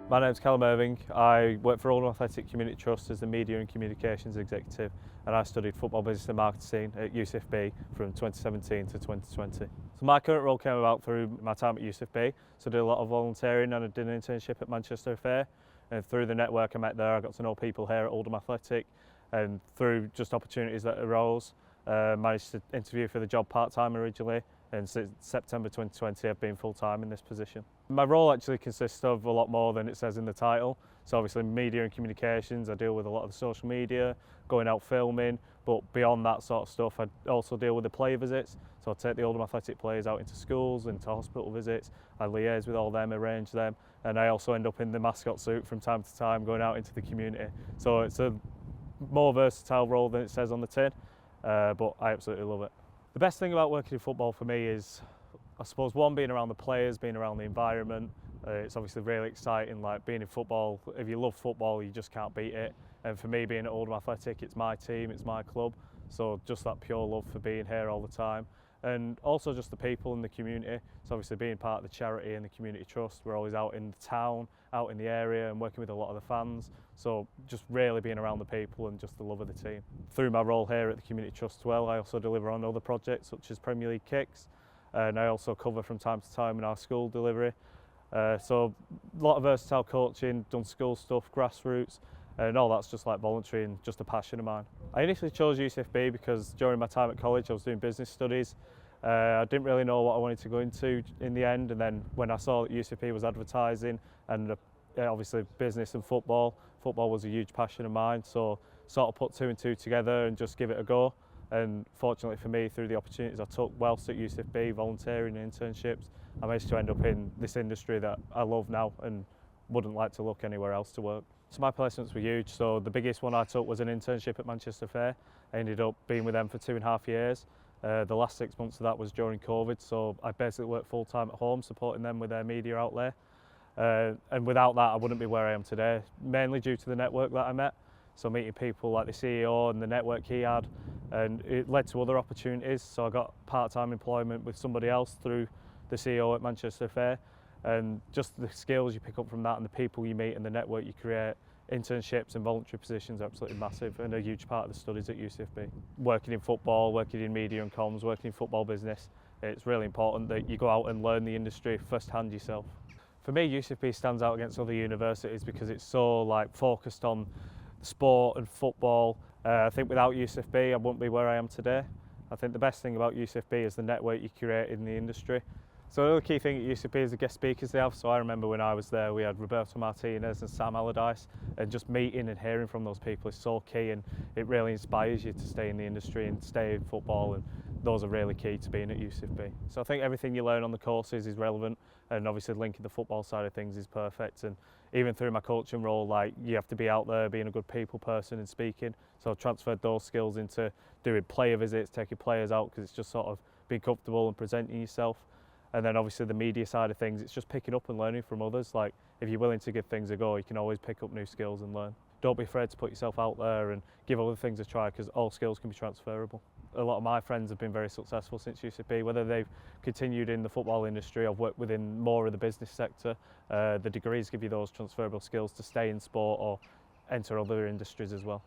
My name's Callum Irving. I work for Oldham Athletic Community Trust as the Media and Communications Executive, and I studied football business and marketing at UCFB from 2017 to 2020. So my current role came about through my time at UCFB, so I did a lot of volunteering and I did an internship at Manchester Fair, and through the network I met there I got to know people here at Oldham Athletic, and through just opportunities that arose, managed to interview for the job part-time originally, and since September 2020 I've been full-time in this position. My role actually consists of a lot more than it says in the title. So obviously media and communications, I deal with a lot of the social media, going out filming, but beyond that sort of stuff I also deal with the player visits. So I take the Oldham Athletic players out into schools, into hospital visits, I liaise with all them, arrange them, and I also end up in the mascot suit from time to time going out into the community. So it's a more versatile role than it says on the tin, but I absolutely love it. The best thing about working in football for me is, I suppose, one, being around the players, being around the environment. It's obviously really exciting, like being in football. If you love football, you just can't beat it. And for me, being at Oldham Athletic, it's my team, it's my club. So just that pure love for being here all the time. And also just the people in the community. So obviously being part of the charity and the community trust, we're always out in the town, out in the area and working with a lot of the fans. So just really being around the people and just the love of the team. Through my role here at the community trust as well, I also deliver on other projects such as Premier League kicks. And I also cover from time to time in our school delivery. So a lot of versatile coaching, done school stuff, grassroots, and all that's just like voluntary and just a passion of mine. I initially chose UCFB because during my time at college I was doing business studies. I didn't really know what I wanted to go into in the end, and then when I saw that UCFB was advertising and obviously business and football was a huge passion of mine, so sort of put two and two together and just give it a go. And fortunately for me, through the opportunities I took whilst at UCFB, volunteering and internships, I managed to end up in this industry that I love now and wouldn't like to look anywhere else to work. So my placements were huge. So the biggest one I took was an internship at Manchester Fair. I ended up being with them for 2.5 years. The last 6 months of that was during COVID, so I basically worked full-time at home supporting them with their media outlay. And without that I wouldn't be where I am today, mainly due to the network that I met. So meeting people like the CEO and the network he had, and it led to other opportunities. So I got part-time employment with somebody else through the CEO at Manchester Fair, and just the skills you pick up from that and the people you meet and the network you create. Internships and voluntary positions are absolutely massive and a huge part of the studies at UCFB. Working in football, working in media and comms, working in football business, it's really important that you go out and learn the industry firsthand yourself. For me, UCFB stands out against other universities because it's so focused on sport and football. I think without UCFB I wouldn't be where I am today. I think the best thing about UCFB is the network you create in the industry. So another key thing at UCFB is the guest speakers they have. So I remember when I was there we had Roberto Martinez and Sam Allardyce, and just meeting and hearing from those people is so key, and it really inspires you to stay in the industry and stay in football, and those are really key to being at UCFB. So I think everything you learn on the courses is relevant, and obviously linking the football side of things is perfect. And even through my coaching role, you have to be out there being a good people person and speaking. So I've transferred those skills into doing player visits, taking players out, because it's just sort of being comfortable and presenting yourself. And then obviously the media side of things, it's just picking up and learning from others. Like if you're willing to give things a go, you can always pick up new skills and learn. Don't be afraid to put yourself out there and give other things a try, because all skills can be transferable. A lot of my friends have been very successful since UCFB, whether they've continued in the football industry or worked within more of the business sector. The degrees give you those transferable skills to stay in sport or enter other industries as well.